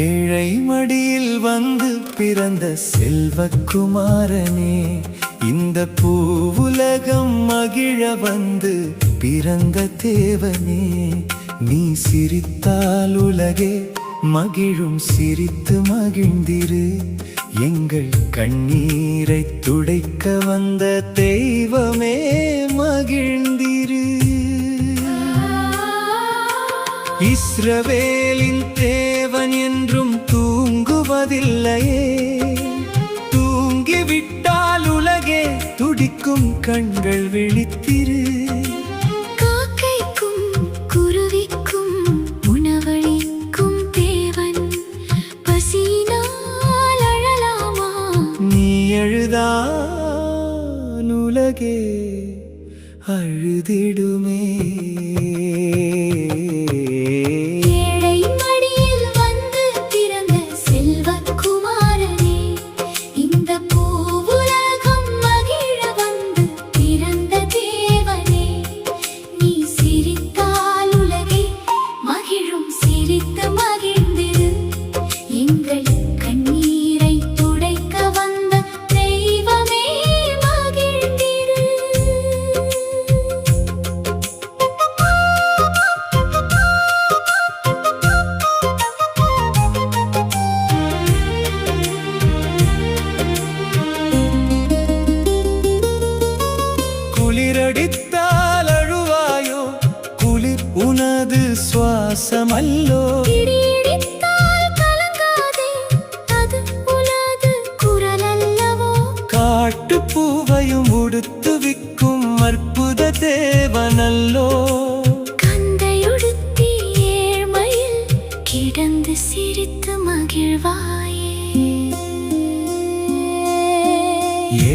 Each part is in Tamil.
ஏழை மடியில் வந்து பிறந்த செல்வக்குமாரனே, இந்த பூவுலகம் மகிழ வந்து பிறந்த தேவனே, நீ சிரித்தால் உலகே மகிழும், சிரித்து மகிழ்ந்திரு. எங்கள் கண்ணீரை துடைக்க வந்த தெய்வமே மகிழ்ந்திரு. இஸ்ரவேலின் தேவன் என்றும் தூங்குவதில்லையே, தூங்கிவிட்டால் உலகே துடிக்கும், கண்கள் விழித்திரு. காக்கைக்கும் குருவிக்கும் உணவளிக்கும் தேவன், பசியினால் அழலாமா? நீ அழுதால் உலகே அழுதிடுமே. குளிரடித்தால் அழுவாயோ, குளிர் உனது சுவாசமல்லோ. இடியடித்தால் கலங்காதே, அது உனது குரலல்லவோ. காட்டுப்பூவையும் உடுத்து விக்கும் அற்புத தேவனல்லோ. கந்தையுடுத்தி ஏழ்மையில் கிடந்து சிரித்து மகிழ்வாயே.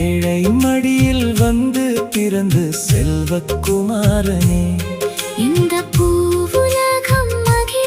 ஏழை மடியில் வந்து பிறந்து செல்வக்குமாரனே, இந்த